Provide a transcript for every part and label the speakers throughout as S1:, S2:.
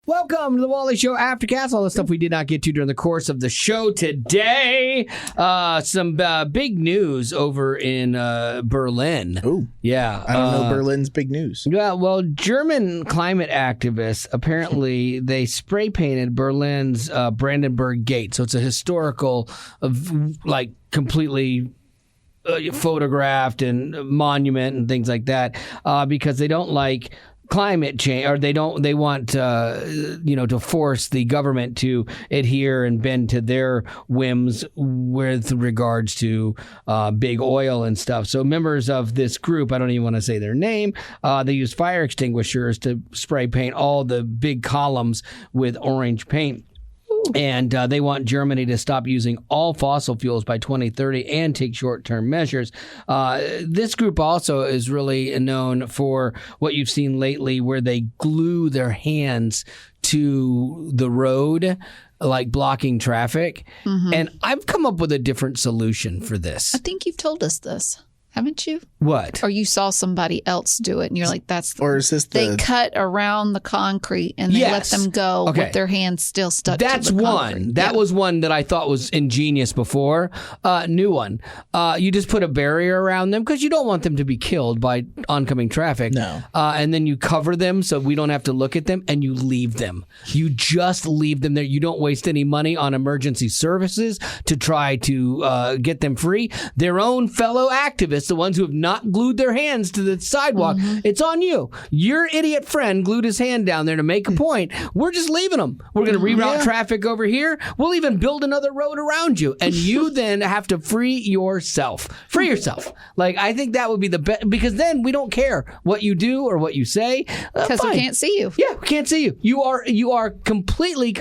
S1: Welcome to the Wally Show Aftercast. All the stuff we did not get to during the course of the show today. Some big news over in Berlin.
S2: Oh,
S1: yeah.
S2: I don't know Berlin's big news.
S1: Yeah, well, German climate activists, apparently they spray painted Berlin's Brandenburg Gate. So it's a historical, completely photographed and monument and things like that because they don't like climate change, or they want to force the government to adhere and bend to their whims with regards to big oil and stuff. So members of this group, I don't even want to say their name, they use fire extinguishers to spray paint all the big columns with orange paint. And they want Germany to stop using all fossil fuels by 2030 and take short-term measures. This group also is really known for what you've seen lately, where they glue their hands to the road, like blocking traffic. Mm-hmm. And I've come up with a different solution for this.
S3: I think you've told us this. Haven't you?
S1: What?
S3: Or you saw somebody else do it and you're like,
S2: or is this
S3: they cut around the concrete and they let them go with their hands still stuck to the concrete.
S1: That's one. That was one that I thought was ingenious before. New one. You just put a barrier around them because you don't want them to be killed by oncoming traffic.
S2: No.
S1: And then you cover them so we don't have to look at them, and you leave them. You just leave them there. You don't waste any money on emergency services to try to get them free. Their own fellow activists, the ones who have not glued their hands to the sidewalk, it's on you. Your idiot friend glued his hand down there to make a point. We're just leaving them. We're going to reroute traffic over here. We'll even build another road around you. And you then have to free yourself. Free yourself. Like, I think that would be the best, because then we don't care what you do or what you say.
S3: Because we can't see you.
S1: Yeah, we can't see you. You are completely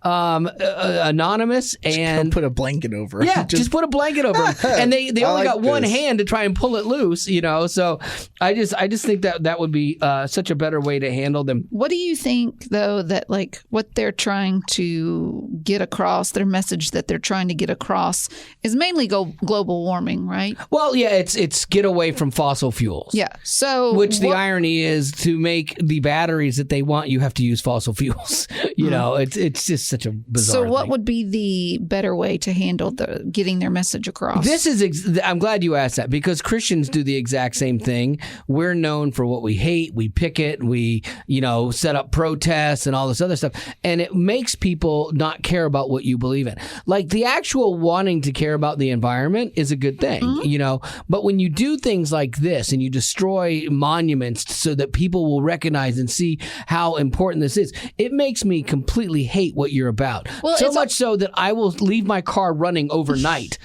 S1: anonymous. And
S2: put a blanket over them.
S1: Yeah, just put a blanket over them. And they only got one hand to try and pull it loose, So I just think that would be such a better way to handle them.
S3: What do you think, though, that what they're trying to get across, their message that they're trying to get across, is mainly global warming, right?
S1: Well, yeah, it's get away from fossil fuels.
S3: Yeah. So
S1: the irony is, to make the batteries that they want, you have to use fossil fuels. It's just such a bizarre
S3: thing. So what
S1: thing.
S3: would be the better way to handle getting their message across?
S1: I'm glad you asked that, because Christians do the exact same thing. We're known for what we hate. We picket. We, set up protests and all this other stuff. And it makes people not care about what you believe in. Like, the actual wanting to care about the environment is a good thing, But when you do things like this and you destroy monuments so that people will recognize and see how important this is, it makes me completely hate what you're about. Well, so much so that I will leave my car running overnight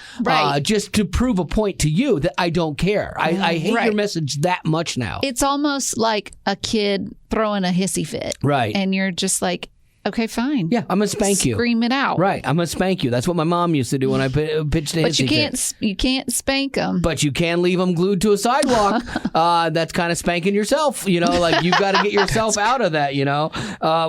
S1: just to prove a point to you that I don't care. I hate your message that much now.
S3: It's almost like a kid throwing a hissy fit.
S1: Right.
S3: And you're just like, okay, fine.
S1: Yeah, I'm going to spank you.
S3: Scream it out.
S1: Right, I'm going to spank you. That's what my mom used to do when I pitched a hissy fit.
S3: But you can't spank them.
S1: But you can leave them glued to a sidewalk. That's kind of spanking yourself, you've got to get yourself out of that,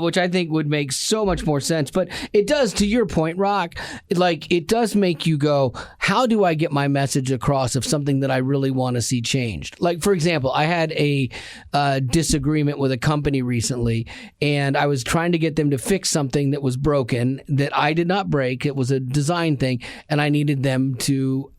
S1: which I think would make so much more sense. But it does, to your point, Rock, it does make you go, how do I get my message across of something that I really want to see changed? Like, for example, I had a disagreement with a company recently, and I was trying to get them to fix something that was broken that I did not break. It was a design thing, and I needed them to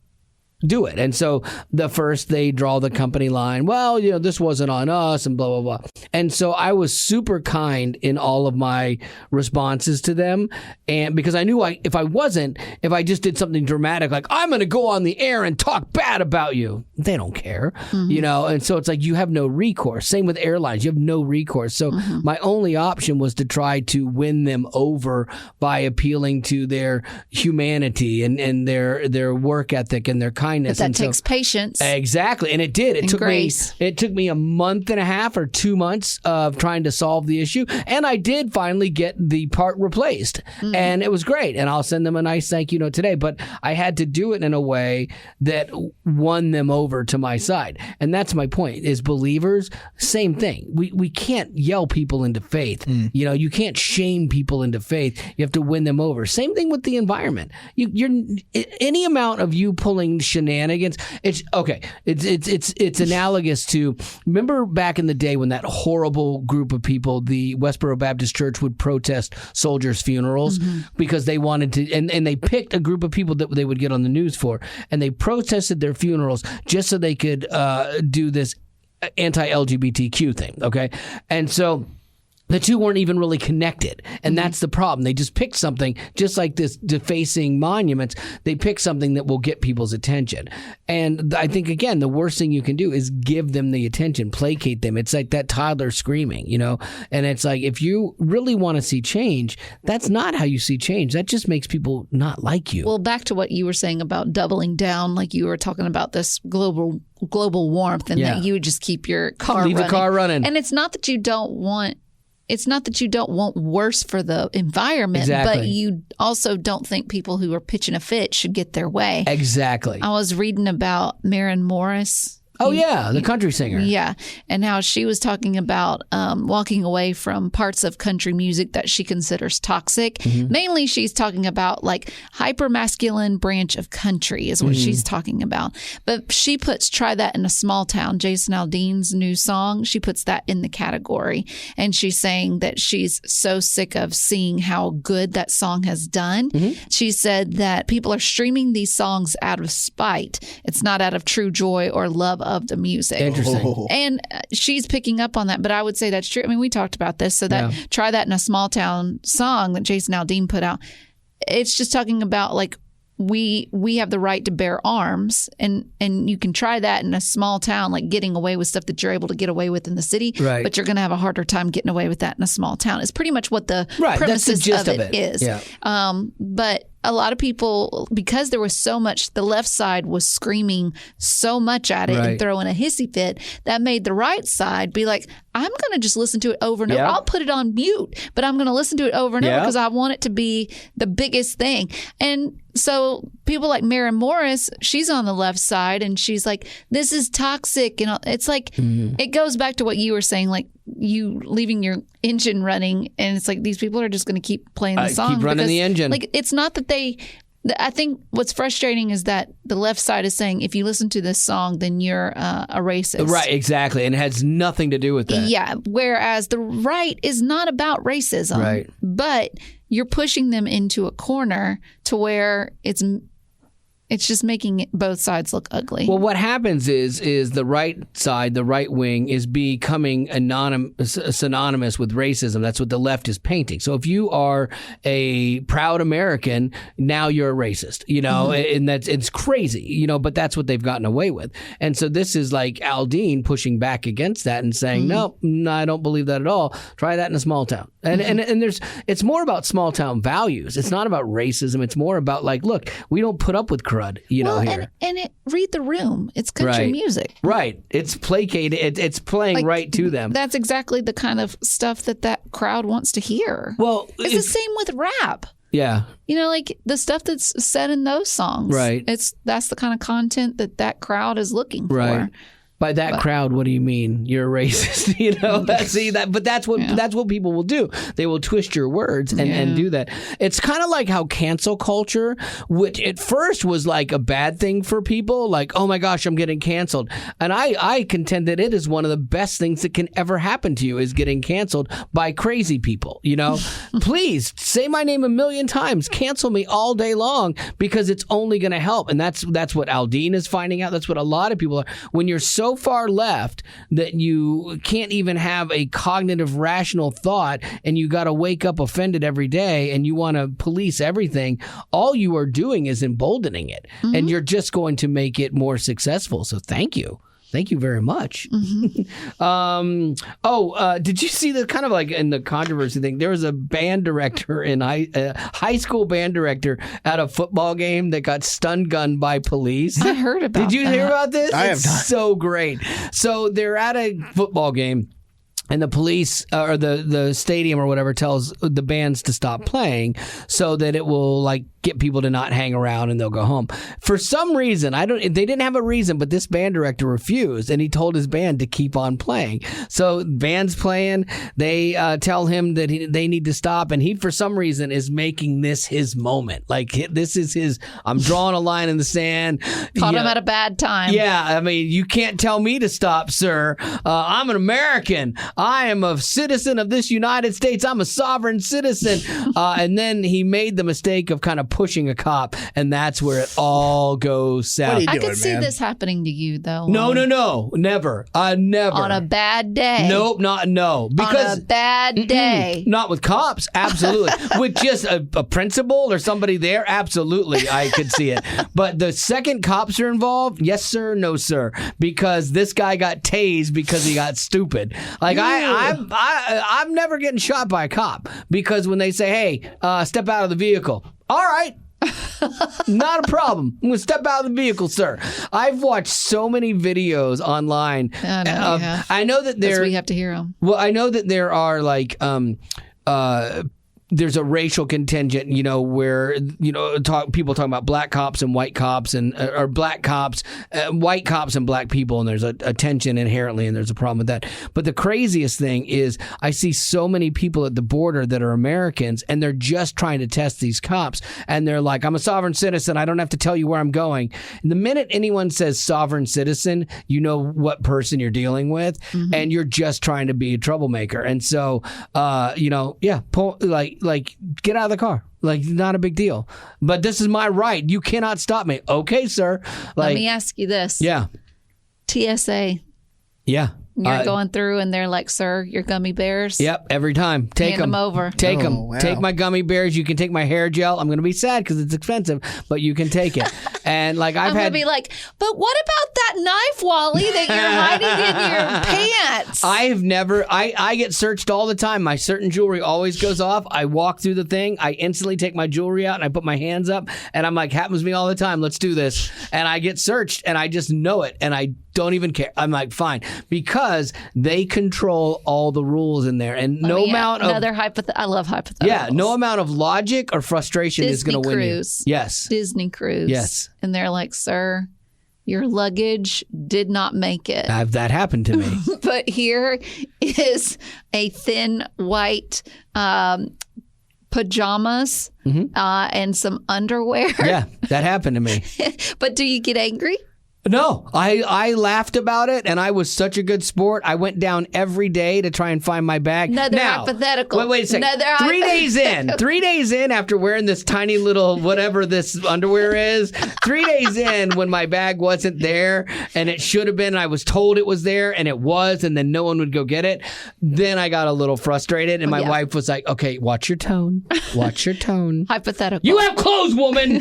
S1: do it. And so they draw the company line. Well, this wasn't on us, and blah, blah, blah. And so I was super kind in all of my responses to them. And because I knew if I just did something dramatic, like, I'm going to go on the air and talk bad about you, they don't care, And so it's like, you have no recourse. Same with airlines. You have no recourse. So my only option was to try to win them over by appealing to their humanity and their work ethic and their kindness.
S3: But that takes patience.
S1: Exactly. And it did. It took me a month and a half or 2 months of trying to solve the issue. And I did finally get the part replaced. And it was great. And I'll send them a nice thank you note today. But I had to do it in a way that won them over to my side. And that's my point, is believers, same thing. We can't yell people into faith. You can't shame people into faith. You have to win them over. Same thing with the environment. Any amount of you pulling shenanigans shenanigans. It's okay. It's analogous to, remember back in the day when that horrible group of people, the Westboro Baptist Church, would protest soldiers' funerals because they wanted to, and they picked a group of people that they would get on the news for, and they protested their funerals just so they could do this anti-LGBTQ thing. Okay, and so the two weren't even really connected. And that's the problem. They just picked something, just like this defacing monuments, they pick something that will get people's attention. And I think, again, the worst thing you can do is give them the attention, placate them. It's like that toddler screaming, you know? And it's like, if you really want to see change, that's not how you see change. That just makes people not like you.
S3: Well, back to what you were saying about doubling down, like you were talking about this global warmth and that you would just keep your car
S1: Leave
S3: running.
S1: the car running.
S3: And it's not that you don't want worse for the environment, but you also don't think people who are pitching a fit should get their way.
S1: Exactly.
S3: I was reading about Maren Morris.
S1: Oh, yeah, the country singer.
S3: Yeah, and how she was talking about walking away from parts of country music that she considers toxic. Mainly, she's talking about like hyper-masculine branch of country is what she's talking about. But she puts Try That in a Small Town, Jason Aldean's new song. She puts that in the category. And she's saying that she's so sick of seeing how good that song has done. She said that people are streaming these songs out of spite. It's not out of true joy or love of the music.
S1: Interesting.
S2: Oh.
S3: And she's picking up on that, but I would say that's true. I mean, we talked about this. So that Try That in a Small Town song that Jason Aldean put out, it's just talking about like we have the right to bear arms, and you can try that in a small town, like getting away with stuff that you're able to get away with in the city, but you're going to have a harder time getting away with that in a small town. It's pretty much what the premises
S1: that's the gist
S3: of it is.
S1: Yeah.
S3: But a lot of people, because there was so much, the left side was screaming so much at it and throwing a hissy fit, that made the right side be like, I'm going to just listen to it over and over. I'll put it on mute, but I'm going to listen to it over and over because I want it to be the biggest thing. And so people like Maren Morris, she's on the left side and she's like, this is toxic. You know, it's like, it goes back to what you were saying, like you leaving your engine running, and it's like these people are just going to keep playing the song.
S1: Keep running the engine.
S3: Like, it's not that I think what's frustrating is that the left side is saying, if you listen to this song, then you're a racist.
S1: Right, exactly. And it has nothing to do with that.
S3: Yeah. Whereas the right is not about racism.
S1: Right.
S3: But you're pushing them into a corner to where it's just making both sides look ugly.
S1: Well, what happens is the right side, the right wing, is becoming synonymous with racism. That's what the left is painting. So if you are a proud American, now you're a racist, you know, and it's crazy, you know, but that's what they've gotten away with. And so this is like Aldean pushing back against that and saying, no, I don't believe that at all. Try that in a small town. And it's more about small town values. It's not about racism. It's more about like, look, we don't put up with crud, you know, here.
S3: And read the room. It's country music.
S1: Right. It's placated. It's playing like, right to them.
S3: That's exactly the kind of stuff that crowd wants to hear.
S1: Well,
S3: it's the same with rap.
S1: Yeah.
S3: You know, like the stuff that's said in those songs.
S1: Right.
S3: That's the kind of content that crowd is looking for.
S1: Right. By that crowd, what do you mean? You're a racist, you know? But that's what people will do. They will twist your words and do that. It's kind of like how cancel culture, which at first was like a bad thing for people, like, oh my gosh, I'm getting canceled. And I contend that it is one of the best things that can ever happen to you is getting canceled by crazy people, you know? Please say my name a million times. Cancel me all day long because it's only going to help. And that's what Aldean is finding out. That's what a lot of people are. When you're so far left that you can't even have a cognitive rational thought and you got to wake up offended every day and you want to police everything, all you are doing is emboldening it and you're just going to make it more successful. So thank you. Thank you very much. Did you see the kind of like in the controversy thing? There was a band director in high school band director at a football game that got stun gunned by police.
S3: I heard about.
S1: Did you hear about this?
S2: I have
S1: it's
S2: not.
S1: So great. So they're at a football game. And the police or the stadium or whatever tells the bands to stop playing so that it will like get people to not hang around and they'll go home. For some reason, they didn't have a reason, but this band director refused and he told his band to keep on playing. So band's playing, they tell him that they need to stop, and he for some reason is making this his moment. Like this is his, I'm drawing a line in the sand.
S3: Caught him at a bad time.
S1: Yeah, I mean, you can't tell me to stop, sir. I'm an American. I am a citizen of this United States. I'm a sovereign citizen. And then he made the mistake of kind of pushing a cop, and that's where it all goes south.
S3: I could see this happening to you, though.
S1: No, never. Never.
S3: On a bad day.
S1: Nope, no. Because
S3: on a bad day.
S1: Not with cops, absolutely. With just a principal or somebody there, absolutely, I could see it. But the second cops are involved, yes, sir, no, sir, because this guy got tased because he got stupid. Like I'm never getting shot by a cop because when they say, "Hey, step out of the vehicle," all right. Not a problem. I'm going to step out of the vehicle, sir. I've watched so many videos online. I know that there.
S3: We have to hear them.
S1: Well, I know that there are like there's a racial contingent, where, people talking about black cops and white cops or black cops, white cops and black people. And there's a tension inherently, and there's a problem with that. But the craziest thing is I see so many people at the border that are Americans, and they're just trying to test these cops. And they're like, I'm a sovereign citizen. I don't have to tell you where I'm going. And the minute anyone says sovereign citizen, you know what person you're dealing with, and you're just trying to be a troublemaker. And so, like, get out of the car. Like, not a big deal. But this is my right. You cannot stop me. Okay, sir.
S3: Let me ask you this.
S1: Yeah.
S3: TSA.
S1: Yeah.
S3: You're going through and they're like, sir, your gummy bears.
S1: Yep, every time. Take
S3: them over.
S1: Take them.
S2: Wow.
S1: Take my gummy bears. You can take my hair gel. I'm going to be sad because it's expensive, but you can take it. And like I'm going
S3: to be like, but what about that knife, Wally, that you're hiding in your pants?
S1: I've never. I get searched all the time. My certain jewelry always goes off. I walk through the thing. I instantly take my jewelry out and I put my hands up. And I'm like, happens to me all the time. Let's do this. And I get searched and I just know it. And I don't even care. I'm like, fine, because they control all the rules in there, and I love hypotheticals. Yeah, no amount of logic or frustration is going to win you. Yes,
S3: Disney cruise.
S1: Yes,
S3: and they're like, sir, your luggage did not make it.
S1: That happened to me.
S3: But here is a thin white pajamas and some underwear.
S1: Yeah, that happened to me.
S3: But do you get angry?
S1: No, I laughed about it, and I was such a good sport. I went down every day to try and find my bag.
S3: Another hypothetical.
S1: Wait a second. 3 days in after wearing this tiny little whatever this underwear is, 3 days in when my bag wasn't there, and it should have been, and I was told it was there, and it was, and then no one would go get it. Then I got a little frustrated, and my wife was like, okay, watch your tone. Watch your tone.
S3: Hypothetical.
S1: You have clothes, woman.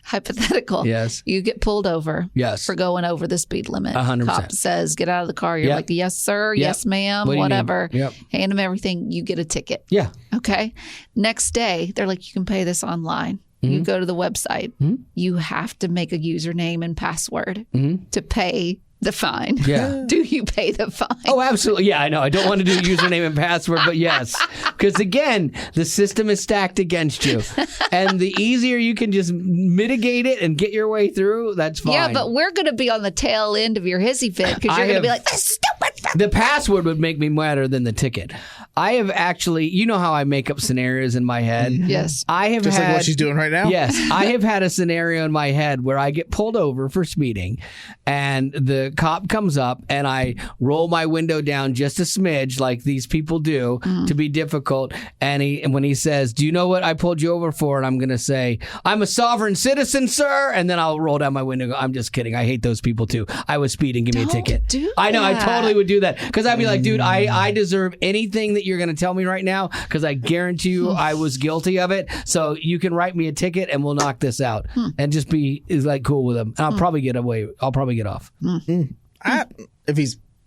S3: Hypothetical.
S1: Yes.
S3: You get pulled over.
S1: Yes.
S3: For going over the speed limit.
S1: 100%.
S3: Cop says, get out of the car. You're like, yes, sir. Yes, ma'am. Whatever.
S1: Yep.
S3: Hand them everything. You get a ticket.
S1: Yeah.
S3: Okay. Next day, they're like, you can pay this online. You go to the website. You have to make a username and password to pay the fine.
S1: Yeah.
S3: Do you pay the fine?
S1: Oh, absolutely. Yeah, I know. I don't want to do username and password, but yes. Because again, the system is stacked against you. And the easier you can just mitigate it and get your way through, that's fine.
S3: Yeah, but we're going to be on the tail end of your hissy fit because you're going to be like, this stupid.
S1: The password would make me madder than the ticket. I have actually, you know how I make up scenarios in my head?
S3: Yes.
S1: I have
S2: Just
S1: had,
S2: like what she's doing right now?
S1: Yes. I have had a scenario in my head where I get pulled over for speeding and the cop comes up and I roll my window down just a smidge like these people do to be difficult. And when he says, do you know what I pulled you over for? And I'm going to say, I'm a sovereign citizen, sir. And then I'll roll down my window and go, I'm just kidding. I hate those people too. I was speeding. Give me a ticket. I know. I totally would do that because I'd be like, dude, I deserve anything that you're going to tell me right now because I guarantee you I was guilty of it. So you can write me a ticket and we'll knock this out and just be like cool with him. And I'll probably get away. I'll probably get off.
S2: Do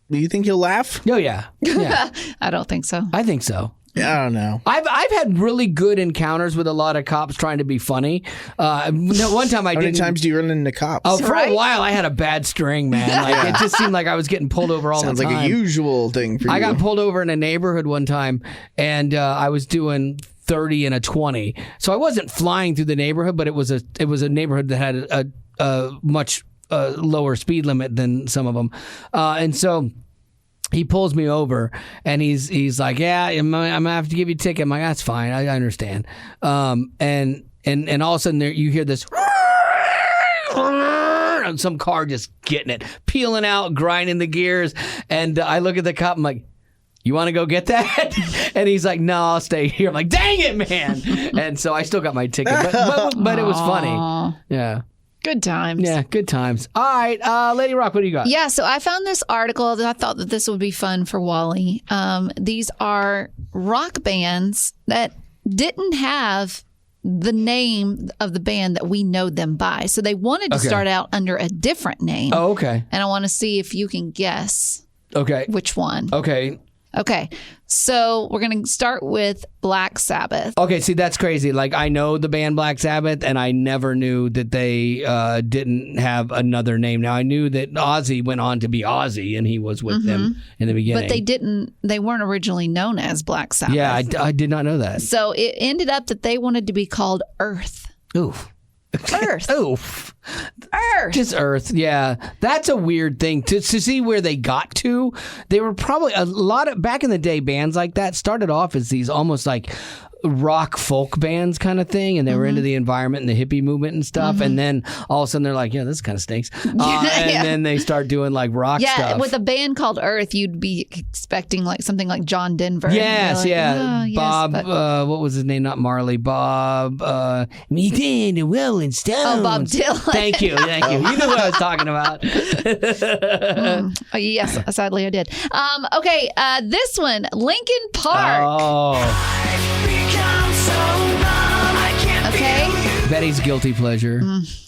S2: you think he'll laugh?
S1: Oh, yeah.
S3: I don't think so.
S1: I think so.
S2: I don't know.
S1: I've had really good encounters with a lot of cops trying to be funny. One time
S2: How many times do you run into cops?
S1: Oh, for a while I had a bad string, man. Like it just seemed like I was getting pulled over all
S2: Sounds
S1: the time.
S2: like a usual thing for you.
S1: I got pulled over in a neighborhood one time, and I was doing 30 and a 20. So I wasn't flying through the neighborhood, but it was a neighborhood that had a much lower speed limit than some of them, and so. He pulls me over and he's like, yeah, I'm gonna have to give you a ticket. I'm like, that's fine. I understand. And all of a sudden there you hear this and some car just getting it, peeling out, grinding the gears. And I look at the cop. I'm like, you want to go get that? And he's like, no, I'll stay here. I'm like, dang it, man. And so I still got my ticket, but it was funny. Yeah.
S3: Good times.
S1: Yeah, good times. All right, Lady Rock, what do you got?
S3: Yeah, so I found this article that I thought that this would be fun for Wally. These are rock bands that didn't have the name of the band that we know them by. So they wanted to start out under a different name.
S1: Oh, okay.
S3: And I want to see if you can guess which one. Okay, so we're going to start with Black Sabbath.
S1: Okay, see, that's crazy. Like, I know the band Black Sabbath, and I never knew that they didn't have another name. Now, I knew that Ozzy went on to be Ozzy, and he was with them in the beginning.
S3: But they weren't originally known as Black Sabbath.
S1: Yeah, I did not know that.
S3: So it ended up that they wanted to be called Earth.
S1: Oof.
S3: Earth.
S1: Oof.
S3: Earth.
S1: Just Earth, yeah. That's a weird thing to see where they got to. They were probably a lot of, back in the day, bands like that started off as these almost like rock folk bands kind of thing, and they were into the environment and the hippie movement and stuff, and then all of a sudden they're like, yeah, this kind of stinks. And then they start doing like rock stuff.
S3: Yeah, with a band called Earth, you'd be expecting like something like John Denver.
S1: Yes,
S3: like,
S1: yeah. Bob, what was his name? Not Marley. Bob, me then the Rolling Stones.
S3: Oh, Bob Dylan.
S1: Thank you. You knew what I was talking about.
S3: Oh, yes, sadly I did. Okay, this one, Linkin Park.
S1: Oh.
S3: Okay.
S1: Betty's guilty pleasure.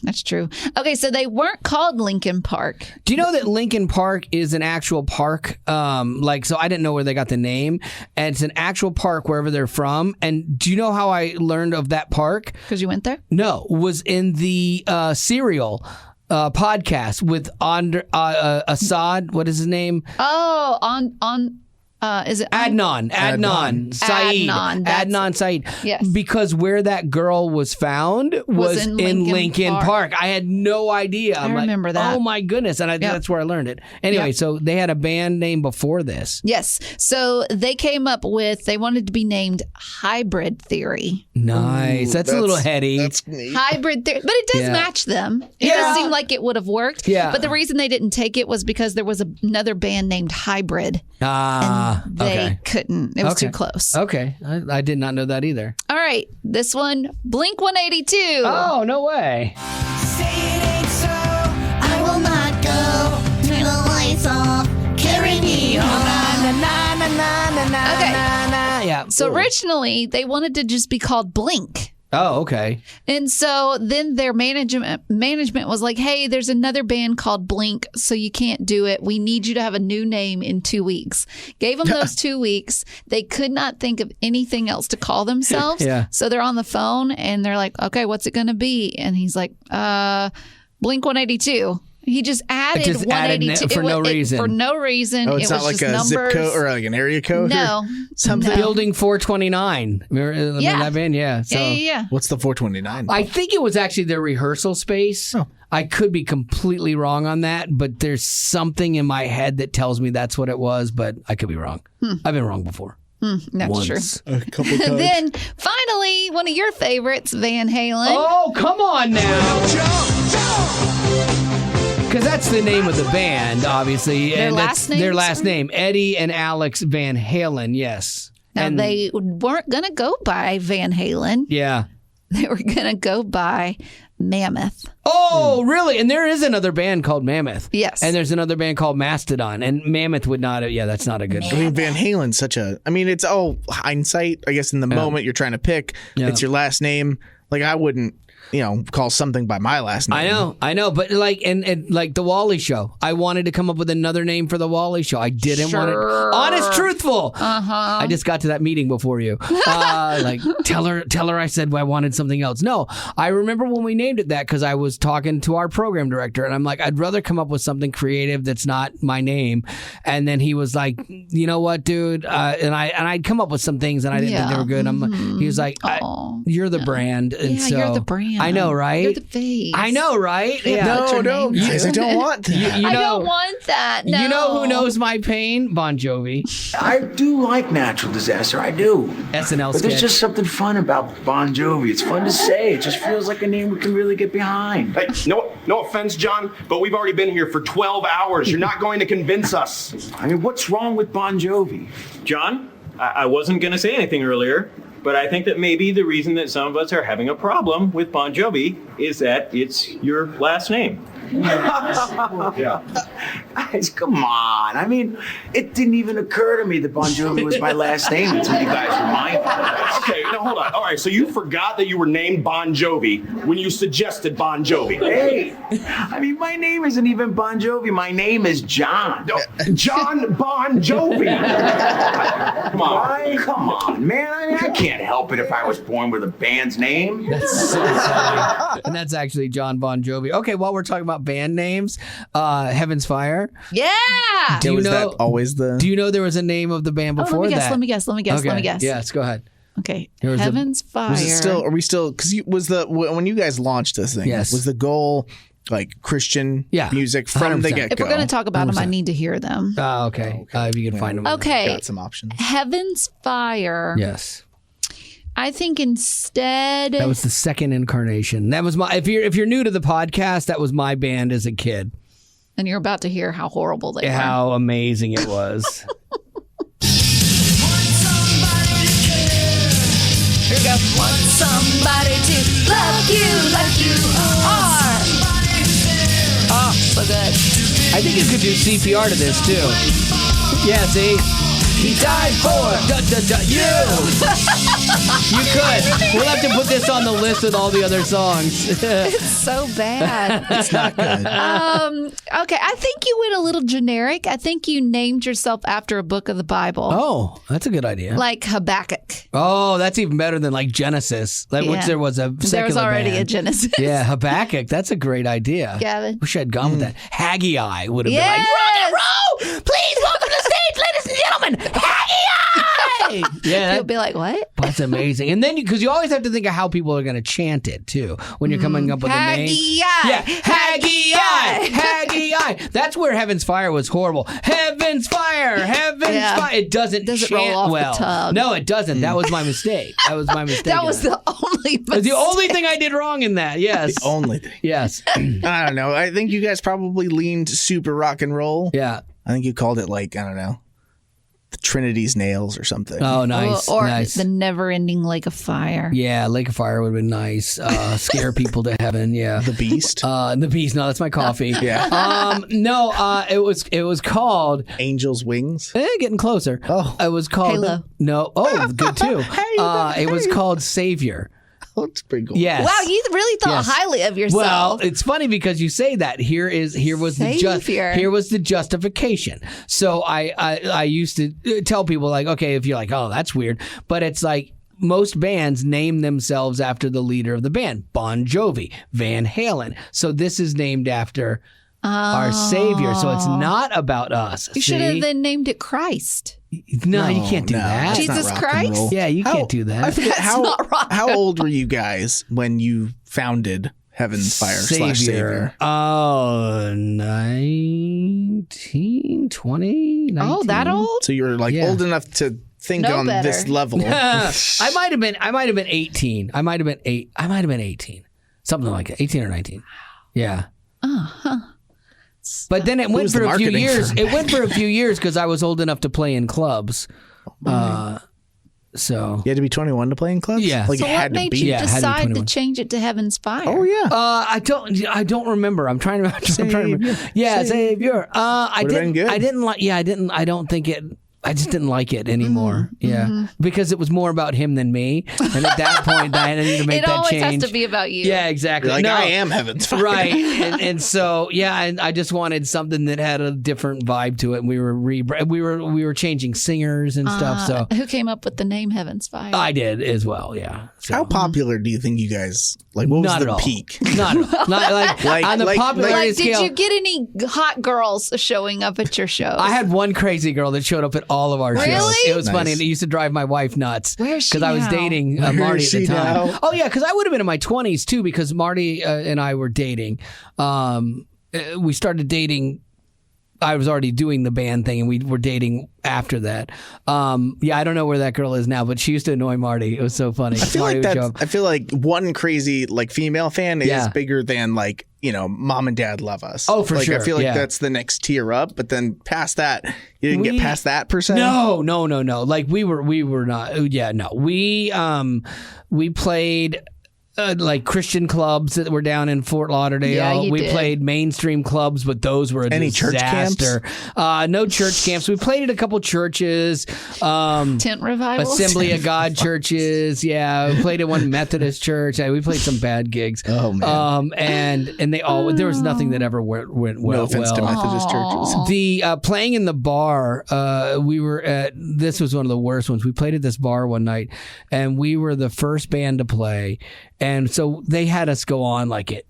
S3: That's true. Okay, so they weren't called Linkin Park.
S1: Do you know that Linkin Park is an actual park? So I didn't know where they got the name. And it's an actual park wherever they're from. And do you know how I learned of that park?
S3: Because you went there?
S1: No, was in the Serial podcast with Assad. What is his name?
S3: Oh, is it
S1: Adnan Saeed. Adnan Saeed.
S3: Yes.
S1: Because where that girl was found was in Linkin Park. I had no idea.
S3: I remember that.
S1: Oh my goodness. And that's where I learned it. Anyway, so they had a band name before this.
S3: Yes. So they came up with, they wanted to be named Hybrid Theory.
S1: Nice. That's a little heady.
S2: That's neat.
S3: Hybrid Theory. But it does match them. It does seem like it would have worked.
S1: Yeah.
S3: But the reason they didn't take it was because there was another band named Hybrid. They couldn't. It was too close.
S1: Okay. I did not know that either.
S3: All right. This one, Blink 182.
S1: Oh, no way.
S4: Say it ain't so. I will not go. Turn the lights off. Carry me home.
S3: Okay.
S1: Yeah.
S3: So originally, they wanted to just be called Blink.
S1: Oh, okay.
S3: And so then their management was like, hey, there's another band called Blink, so you can't do it. We need you to have a new name in 2 weeks. Gave them those 2 weeks. They could not think of anything else to call themselves. So they're on the phone and they're like, okay, what's it going to be? And he's like, Blink 182. He just added 182
S1: for no reason.
S3: For no reason.
S2: Oh, it's not like a zip code or like an area code?
S3: No.
S2: Something.
S1: Building 429. Remember that band? Yeah. So
S3: Yeah.
S2: What's the 429?
S1: I think it was actually their rehearsal space.
S2: Oh.
S1: I could be completely wrong on that, but there's something in my head that tells me that's what it was, but I could be wrong. I've been wrong before.
S3: That's
S1: Once.
S3: true.
S2: A couple times.
S3: Then finally, one of your favorites, Van Halen.
S1: Oh, come on now. Because that's the name of the band, obviously.
S3: Their
S1: and
S3: last
S1: that's their
S3: names
S1: last
S3: are?
S1: name. Eddie and Alex Van Halen, yes.
S3: Now,
S1: And
S3: they weren't going to go by Van Halen.
S1: yeah.
S3: They were going to go by Mammoth.
S1: Oh, really? And there is another band called Mammoth.
S3: Yes.
S1: And there's another band called Mastodon. And Mammoth would not, that's not a good
S2: I mean, Van Halen's it's all hindsight. I guess in the moment you're trying to pick, it's your last name. Like I wouldn't, call something by my last name.
S1: I know, but like, and like the Wally Show, I wanted to come up with another name for the Wally Show. I didn't want it. Honest, truthful. I just got to that meeting before you. Like, tell her I said I wanted something else. No, I remember when we named it that because I was talking to our program director, and I'm like, I'd rather come up with something creative that's not my name. And then he was like, you know what, dude? And I'd come up with some things, and I didn't think they were good. He was like, you're the brand, and so
S3: you're the brand.
S1: I know, right?
S3: You're the face.
S1: I know, right?
S3: Yeah.
S2: No, guys, I don't want that.
S3: I don't want that. No.
S1: You know who knows my pain? Bon Jovi.
S5: I do like natural disaster. I do.
S1: SNL
S5: But
S1: sketch.
S5: there's just something fun about Bon Jovi. It's fun to say. It just feels like a name we can really get behind.
S6: Hey, no offense, John, but we've already been here for 12 hours. You're not going to convince us.
S5: I mean, what's wrong with Bon Jovi?
S7: John, I wasn't going to say anything earlier, but I think that maybe the reason that some of us are having a problem with Bon Jovi is that it's your last name.
S5: Yeah. Guys, come on. I mean, it didn't even occur to me that Bon Jovi was my last name until you guys reminded me.
S6: Okay, now hold on. All right, so you forgot that you were named Bon Jovi when you suggested Bon Jovi.
S5: Hey, I mean, my name isn't even Bon Jovi. My name is John.
S6: No, John Bon Jovi. Come on.
S5: Why? Come on, man. I mean, I can't help it if I was born with a band's name.
S1: That's so funny. And that's actually John Bon Jovi. Okay, while we're talking about band names, Heaven's Fire.
S3: Yeah.
S1: Do you
S2: was
S1: know?
S2: that always the?
S1: Do you know there was a name of the band before
S3: let me guess,
S1: that?
S3: Let me guess.
S1: Okay. Yes, go ahead.
S3: Okay.
S1: There was
S3: Heaven's Fire.
S2: Was it still? Are we still? Because when you guys launched this thing,
S1: Yes.
S2: was the goal like Christian
S1: Yeah,
S2: music from the
S1: 100%.
S2: get go?
S3: If we're going to talk about them, I need to hear them.
S1: Oh, okay. If you can find them.
S3: Okay.
S2: Got some options.
S3: Heaven's Fire.
S1: Yes.
S3: I think instead.
S1: That was the second incarnation. That was my. If you're new to the podcast, that was my band as a kid.
S3: And you're about to hear how horrible they were.
S1: How amazing it was.
S3: Here we go. Want somebody to love you like you are. Oh, so good.
S1: I think you could do CPR to this too. Yeah, see? He died for you. You could. We'll have to put this on the list with all the other songs.
S3: It's so bad.
S2: It's not good.
S3: Okay, I think you went a little generic. I think you named yourself after a book of the Bible.
S1: Oh, that's a good idea.
S3: Like Habakkuk.
S1: Oh, that's even better than like Genesis, which
S3: Yeah.
S1: there was a secular
S3: There was already
S1: band.
S3: a Genesis.
S1: Yeah, Habakkuk. That's a great idea.
S3: Gavin.
S1: Wish I'd gone with that. Haggai would have
S3: Yes.
S1: been like, row! Please welcome to the stage, ladies and gentlemen, Haggai! Yeah,
S3: You'll be like, what?
S1: that's amazing. And then, because you always have to think of how people are going to chant it, too, when you're coming up with a name.
S3: Haggai.
S1: Yeah, Haggai! Haggai! That's where Heaven's Fire was horrible. Heaven's Fire! Heaven's Fire! It doesn't
S3: Doesn't
S1: chant
S3: roll off the
S1: well.
S3: tongue.
S1: No, it doesn't. That was my mistake. That was my mistake.
S3: That was the only mistake.
S1: the only thing I did wrong in that. Yes.
S2: Only thing.
S1: Yes.
S2: I don't know. I think you guys probably leaned super rock and roll.
S1: Yeah.
S2: I think you called it like, I don't know, the Trinity's Nails or something.
S1: Oh, nice.
S3: Or
S1: nice.
S3: the never-ending Lake of Fire.
S1: Yeah, Lake of Fire would have been nice. Scare people to heaven. Yeah.
S2: The Beast.
S1: The Beast. No, that's my coffee.
S2: Yeah.
S1: No, it was called
S2: Angel's Wings.
S1: getting closer.
S2: Oh.
S1: It was called
S3: Halo.
S1: No. Oh, good too. It was called Savior.
S2: Oh, it's pretty cool.
S1: Yes.
S3: Wow, you really thought
S1: Yes.
S3: highly of yourself.
S1: Well, it's funny because you say that. Here was the justification. So I used to tell people like, okay, if you're like, oh, that's weird, but it's like most bands name themselves after the leader of the band, Bon Jovi, Van Halen. So this is named after our Savior. So it's not about us.
S3: you should have then named it Christ.
S1: No, you can't do
S2: no,
S1: that.
S2: that's not
S3: Jesus
S2: rock and
S3: Christ?
S2: roll.
S1: Yeah, you can't do that.
S2: I forget
S3: not rock
S2: how
S3: and
S2: old were you guys when you founded Heaven's Fire / Savior?
S1: Oh, 19, 20, 19.
S3: Oh, that old?
S2: So you were like
S1: Yeah.
S2: old enough to think
S3: Know
S2: on
S3: better.
S2: this level.
S1: I might have been 18. I might have been 18. Something like that. 18 or 19. Yeah. But then it went
S2: was the
S1: for a few
S2: marketing
S1: years.
S2: firm?
S1: It went for a few years because I was old enough to play in clubs. So
S2: You had to be 21 to play in clubs?
S1: Yeah.
S2: Like
S3: So
S2: it
S3: what
S2: had to
S3: made
S2: be.
S3: you
S1: Yeah, it had to be
S3: decide to
S1: 21.
S3: change it to Heaven's Fire?
S2: Oh, yeah.
S1: I don't remember. I'm trying to remember. Yeah, Savior. I
S2: Would've been
S1: didn't.
S2: good.
S1: I didn't like. Yeah, I didn't. I don't think it. I just didn't like it anymore. Because it was more about him than me, and at that point, I needed to make that change.
S3: It always has to be about you.
S1: Yeah, exactly.
S2: Like, I am Heaven's Fire.
S1: Right. And so, and I just wanted something that had a different vibe to it. And we were changing singers and stuff. So
S3: who came up with the name Heaven's Fire?
S1: I did as well. Yeah. So.
S2: How popular do you think you guys, like, what was
S1: Not
S2: the
S1: at all.
S2: peak?
S1: Not like on the popularity scale.
S3: Did you get any hot girls showing up at your shows?
S1: I had one crazy girl that showed up at all of our shows.
S3: Really?
S1: It was funny, and it used to drive my wife nuts.
S3: Where is she
S1: Because I was
S3: now?
S1: dating
S2: Where
S1: Marty
S2: is
S1: at the
S2: she
S1: time.
S2: now?
S1: Oh yeah, because I would have been in my 20s too. Because Marty and I were dating. We started dating. I was already doing the band thing, and we were dating after that. I don't know where that girl is now, but she used to annoy Marty. It was so funny.
S2: I feel like one crazy like female fan is bigger than like, Mom and Dad Love Us.
S1: Oh, for
S2: like,
S1: sure.
S2: I feel like that's the next tier up, but then past that, you didn't get past that per se.
S1: No. Like we were not. Yeah, no. We played. Like Christian clubs that were down in Fort Lauderdale.
S3: Yeah,
S1: we
S3: did.
S1: played mainstream clubs, but those were a
S2: Any
S1: disaster.
S2: church camps?
S1: No church camps. We played at a couple churches.
S3: Tent revivals?
S1: Assembly of God churches. Yeah, we played at one Methodist church. We played some bad gigs.
S2: Oh, man.
S1: And they all there was nothing that ever went well.
S2: No offense to Methodist churches.
S1: The playing in the bar, we were at, this was one of the worst ones. We played at this bar one night, and we were the first band to play. And so they had us go on like at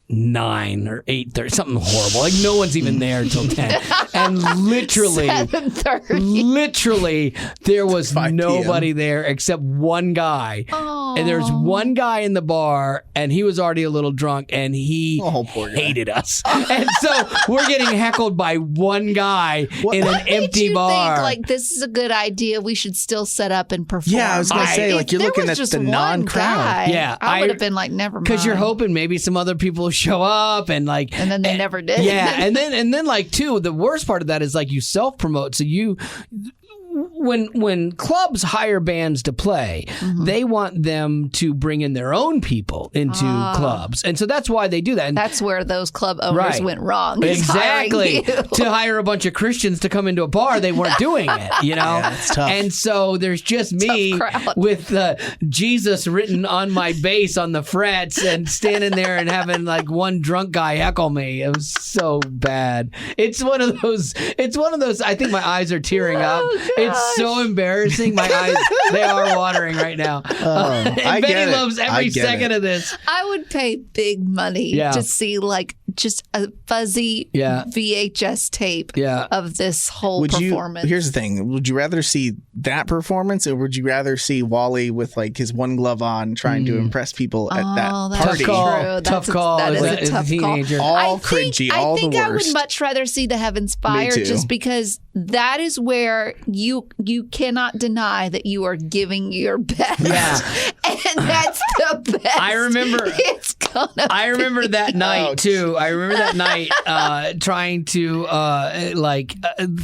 S1: 9 or 8:30, something horrible. Like no one's even there until 10. And literally,
S3: 7:30.
S1: there was
S2: 5
S1: nobody there except one guy. And there's one guy in the bar, and he was already a little drunk, and he
S2: Poor guy.
S1: hated us. And so we're getting heckled by one guy in an
S3: Did
S1: empty
S3: you
S1: bar.
S3: think, like, this is a good idea? We should still set up and perform.
S2: Yeah, I was going to say, like, you're
S3: If
S2: looking
S3: there
S2: at
S3: was
S2: the
S3: just one
S2: non-crowd.
S3: guy,
S1: Yeah,
S3: I would have been like, never mind.
S1: Because you're hoping maybe some other people show up and like,
S3: And then they never did.
S1: Yeah, and then like too, the worst part of that is like you self promote. So when clubs hire bands to play, they want them to bring in their own people into clubs, and so that's why they do that. And
S3: That's where those club owners
S1: Right.
S3: went wrong. is
S1: exactly
S3: hiring you.
S1: to hire a bunch of Christians to come into a bar, they weren't doing it,
S2: Yeah, it's tough.
S1: And so there's just me
S3: crowd.
S1: with Jesus written on my bass on the frets and standing there and having like one drunk guy heckle me. It was so bad. It's one of those. I think my eyes are tearing up. It's so embarrassing. My eyes, they are watering right now. And
S2: I get
S1: Betty
S2: it.
S1: loves
S2: I
S1: every
S2: get
S1: second
S2: it.
S1: of this.
S3: I would pay big money to see like just a fuzzy VHS tape of this whole performance.
S2: Here's the thing. Would you rather see that performance, or would you rather see Wally with like his one glove on trying to impress people at that
S3: that's
S2: party?
S3: true.
S1: Tough call.
S3: That is
S1: As
S3: a tough
S1: teenager.
S3: call.
S2: All cringy, all the
S3: I think I would
S2: worst.
S3: much rather see the Heaven's Fire
S2: too.
S3: just because that is where you cannot deny that you are giving your best.
S1: Yeah.
S3: And that's the best.
S1: I remember-
S3: It's gonna
S1: I remember that night
S2: Ouch.
S1: too. I remember that night trying to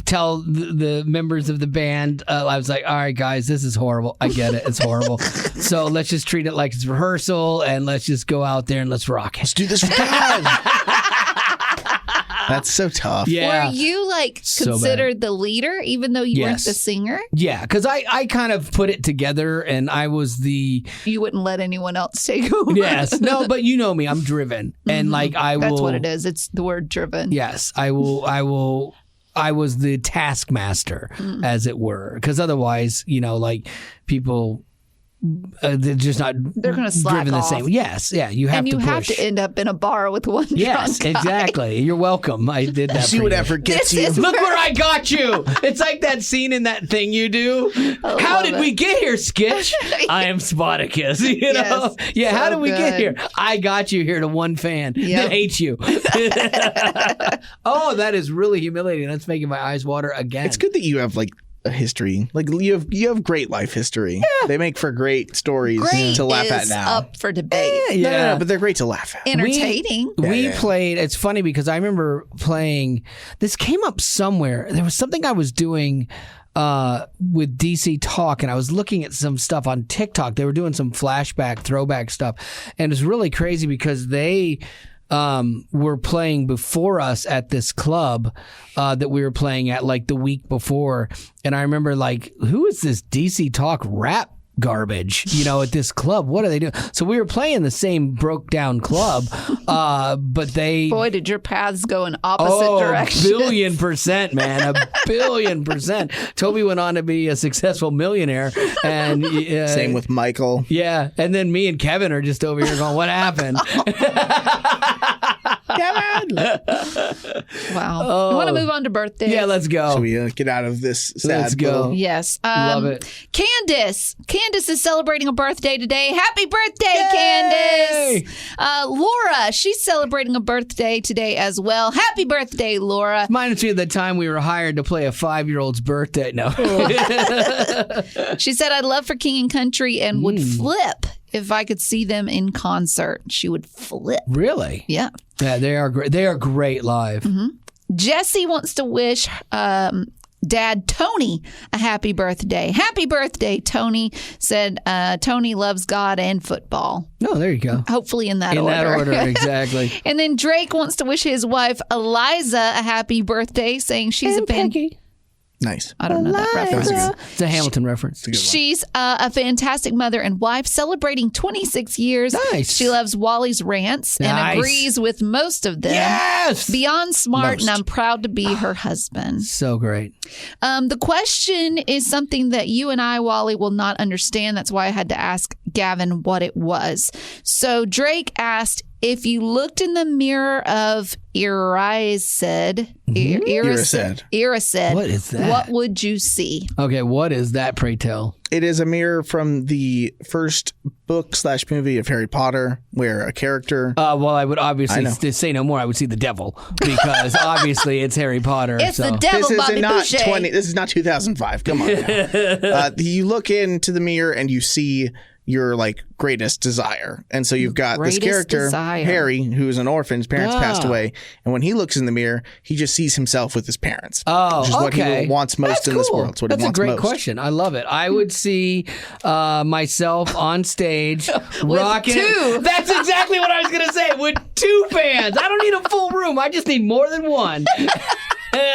S1: tell the members of the band. I was like, "All right, guys, this is horrible. I get it. It's horrible. So let's just treat it like it's rehearsal, and let's just go out there and let's rock it."
S2: Let's do this for God. That's so tough.
S1: Yeah.
S3: Were you like
S1: So bad.
S3: considered the leader even though you weren't
S1: Yes.
S3: the singer?
S1: Yeah, because I kind of put it together, and I was the
S3: You wouldn't let anyone else take over.
S1: yes. No, but you know me. I'm driven, and like I will.
S3: That's what it is. It's the word driven.
S1: Yes, I will. I was the taskmaster, as it were, because otherwise, like people, they're just not.
S3: They're gonna slack
S1: driven the
S3: off.
S1: same. Yes, yeah, you have
S3: And you
S1: to
S3: have
S1: push.
S3: to end up in a bar with one
S1: Yes,
S3: drunk guy.
S1: exactly. You're welcome. I did that.
S2: See
S1: for you.
S2: whatever gets
S3: This
S2: you.
S3: is
S1: Look where I got you. It's like that scene in That Thing You Do. How
S3: love
S1: did
S3: it.
S1: we get here, Skitch? I am Spartacus. You know?
S3: Yes,
S1: Yeah, how
S3: so
S1: did we get
S3: good.
S1: here? I got you here to one fan
S3: Yep.
S1: that hates you. Oh, that is really humiliating. That's making my eyes water again.
S2: It's good that you have like a history. Like you have great life history. Yeah. They make for great stories
S3: Great
S2: to laugh at
S3: is
S2: now.
S3: up for debate.
S2: No, but they're great to laugh at.
S3: Entertaining.
S1: We
S2: yeah.
S1: played. It's funny because I remember playing. This came up somewhere. There was something I was doing with DC Talk, and I was looking at some stuff on TikTok. They were doing some flashback, throwback stuff, and it's really crazy because they were playing before us at this club that we were playing at like the week before. And I remember like, who is this DC Talk rap garbage, at this club? What are they doing? So we were playing the same broke down club, but they...
S3: Boy, did your paths go in opposite directions.
S1: $1 billion%, man. $1 billion%. Toby went on to be a successful millionaire. And
S2: Same with Michael.
S1: Yeah. And then me and Kevin are just over here going, what happened?
S2: Kevin!
S3: Wow. You want to move on to birthdays?
S1: Yeah, let's go.
S2: So we get out of this sad
S1: Let's go.
S2: little-
S3: Yes.
S1: Love it.
S3: Candace is celebrating a birthday today. Happy birthday,
S1: Yay!
S3: Candace. Laura, she's celebrating a birthday today as well. Happy birthday, Laura.
S1: Reminds me of the time we were hired to play a 5-year-old's birthday. No.
S3: She said, I'd love for King and Country and would flip if I could see them in concert. She would flip.
S1: Really?
S3: Yeah.
S1: Yeah, they are great. They are great live.
S3: Jesse wants to wish Dad Tony a happy birthday. Happy birthday, Tony. Said Tony loves God and football.
S1: No, there you go.
S3: Hopefully in that
S1: In
S3: order.
S1: that order, exactly.
S3: And then Drake wants to wish his wife Eliza a happy birthday, saying she's
S2: Nice.
S3: I don't know that reference.
S1: It's a Hamilton reference.
S3: She's a fantastic mother and wife, celebrating 26 years.
S1: Nice.
S3: She loves Wally's rants and
S1: Nice.
S3: agrees with most of them.
S1: Yes!
S3: Beyond smart,
S2: Most.
S3: and I'm proud to be her husband.
S1: So great.
S3: The question is something that you and I, Wally, will not understand. That's why I had to ask Gavin what it was. So Drake asked, if you looked in the mirror of Irised,
S1: What is that?
S3: what would you see?
S1: Okay, what is that, pray tell?
S2: It is a mirror from the first book/movie of Harry Potter, where a character.
S1: Well, I would obviously,
S2: I know.
S1: to say no more, I would see the devil because obviously it's Harry Potter.
S3: It's
S1: so.
S3: the devil,
S2: This
S3: Bobby
S2: is not
S3: Boucher.
S2: 20. This is not 2005. Come on. Now. You look into the mirror and you see your like greatest desire, and so you've got this
S3: Greatest
S2: character
S3: desire.
S2: Harry, who's an orphan. His parents passed
S1: Ah.
S2: away, and when he looks in the mirror, he just sees himself with his parents.
S1: Oh,
S2: which is what
S1: okay.
S2: he wants most
S1: That's
S2: in this
S1: cool.
S2: world. It's what
S1: That's
S2: he wants
S1: a great
S2: most.
S1: question. I love it. I would see myself on stage rocking.
S3: two.
S1: That's exactly what I was going to say. With 2 fans. I don't need a full room. I just need more than one.
S3: Even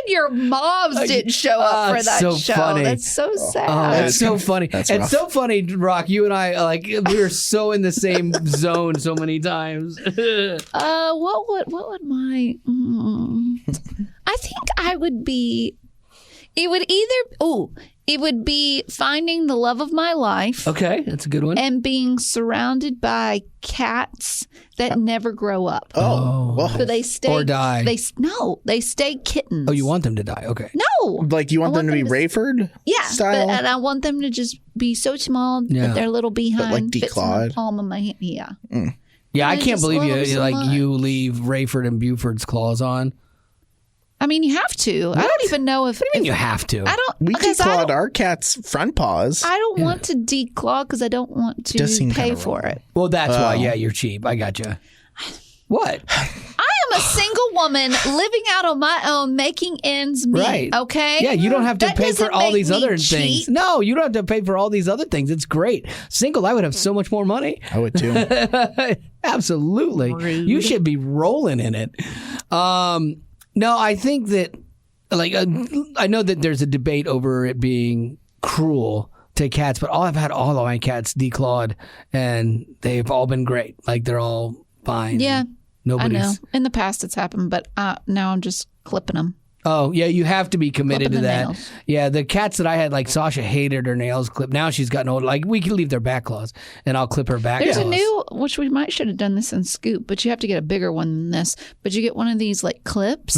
S3: your moms didn't show up for
S1: it's
S3: that
S1: so
S3: show.
S1: funny.
S3: That's so sad.
S1: Oh, that's so funny.
S2: That's
S1: It's
S2: rough.
S1: so funny, Rock. You and I, like, we were so in the same zone so many times.
S3: What would my? I think I would be. It would it would be finding the love of my life
S1: Okay, that's a good one.
S3: and being surrounded by cats that never grow up.
S2: Oh, well,
S3: So they stay
S1: Or die.
S3: They stay kittens.
S1: Oh, you want them to die? Okay.
S3: No.
S2: like you want
S3: I
S2: them to be Rayford
S3: Yeah,
S2: style?
S3: and I want them to just be so small
S1: Yeah.
S3: that their little behind
S2: like
S3: fits in the
S2: declawed?
S3: palm of my hand. Yeah.
S1: Yeah, I
S3: I
S1: can't
S3: just
S1: believe
S3: love them
S1: you
S3: so
S1: like
S3: much.
S1: you leave Rayford and Buford's claws on.
S3: I mean, you have to. I don't even know if.
S1: And you have to.
S3: I don't.
S2: We
S3: because I
S2: declawed
S3: don't-
S2: our cat's front paws.
S3: I don't want to declaw because I don't want to
S2: Does seem
S3: pay
S2: kinda
S3: for
S2: wrong.
S3: it.
S1: Well, that's why. Yeah, you're cheap. I gotcha. What?
S3: I am a single woman living out on my own, making ends meet.
S1: Right.
S3: Okay.
S1: Yeah, you don't have to
S3: That
S1: pay for
S3: doesn't
S1: all
S3: make
S1: these
S3: me
S1: other
S3: cheap.
S1: things. No, you don't have to pay for all these other things. It's great. Single, I would have so much more money.
S2: I would too.
S1: Absolutely. You should be rolling in it. No, I think that, like, I know that there's a debate over it being cruel to cats, but I've had all of my cats declawed, and they've all been great. Like, they're all fine.
S3: Yeah.
S1: Nobody's.
S3: I know. In the past, it's happened, but now I'm just clipping them.
S1: Oh, yeah, you have to be committed
S3: Clipping
S1: to
S3: the
S1: that.
S3: nails.
S1: Yeah, the cats that I had, like Sasha hated her nails clipped. Now she's gotten old. Like, we can leave their back claws, and I'll clip her back
S3: There's
S1: claws.
S3: a new, which we might should have done this in Scoop, but you have to get a bigger one than this. But you get one of these like clips,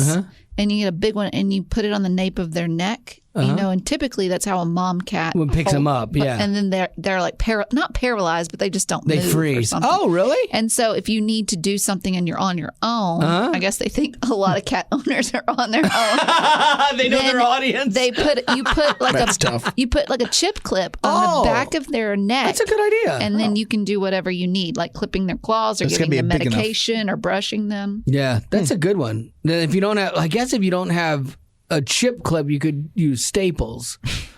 S3: and you get a big one, and you put it on the nape of their neck. You know, and typically that's how a mom cat
S1: One picks them up, yeah.
S3: And then they're like not paralyzed, but they just don't
S1: They
S3: move or
S1: freeze.
S3: something.
S1: Oh, really?
S3: And so if you need to do something and you're on your own, I guess they think a lot of cat owners are on their own.
S1: They know
S3: Then
S1: their audience.
S3: You put like
S2: That's tough.
S3: You put like a chip clip on the back of their neck.
S1: That's a good idea.
S3: And then you can do whatever you need, like clipping their claws or
S2: That's
S3: giving
S2: gotta
S3: them
S2: be big enough.
S3: medication or brushing them.
S1: Yeah, that's a good one. Then if you don't have, I guess if you don't have a chip clip, you could use staples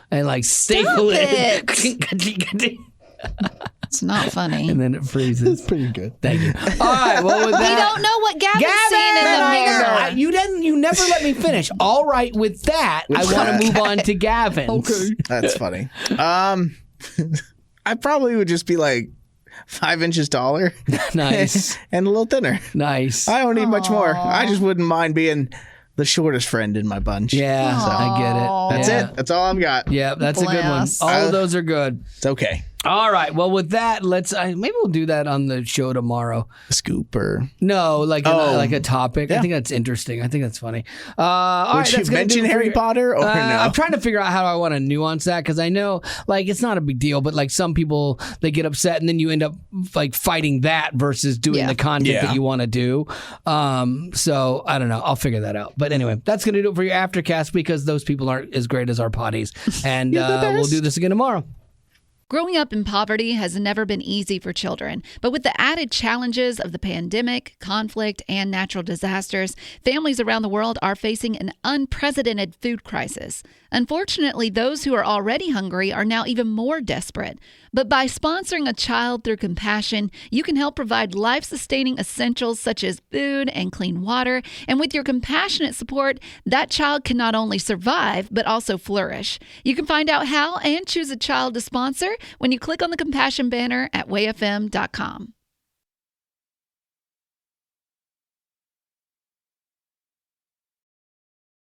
S1: and like staple it.
S3: It's not funny.
S1: And then it freezes.
S2: Pretty good.
S1: Thank you. All right. Well, with
S3: We
S1: that,
S3: don't know what Gavin's seeing in the mirror.
S1: You never let me finish. All right. With that, I want to move on to Gavin. Okay.
S2: That's funny. I probably would just be like 5 inches taller.
S1: Nice.
S2: And a little thinner.
S1: Nice.
S2: I don't need much more. I just wouldn't mind being the shortest friend in my bunch.
S1: Yeah, I get it.
S2: That's it. That's all I've got.
S1: Yeah, that's a good one.
S3: Bless.
S1: All of those are good.
S2: It's okay.
S1: All right. Well, with that, let's maybe we'll do that on the show tomorrow.
S2: Scoop or
S1: No, like a topic. I think that's interesting. I think that's funny. All
S2: would
S1: right,
S2: you
S1: that's gonna
S2: mention
S1: do it for
S2: Harry
S1: your-
S2: Potter or no?
S1: I'm trying to figure out how I want to nuance that because I know like it's not a big deal, but like some people they get upset and then you end up like fighting that versus doing
S3: Yeah.
S1: the content
S2: Yeah.
S1: that you want to do. So I don't know. I'll figure that out. But anyway, that's gonna do it for your Aftercast because those people aren't as great as our potties, and we'll do this again tomorrow.
S3: Growing up in poverty has never been easy for children, but with the added challenges of the pandemic, conflict, and natural disasters, families around the world are facing an unprecedented food crisis. Unfortunately, those who are already hungry are now even more desperate. But by sponsoring a child through compassion, you can help provide life-sustaining essentials such as food and clean water. And with your compassionate support, that child can not only survive, but also flourish. You can find out how and choose a child to sponsor when you click on the compassion banner at wayfm.com.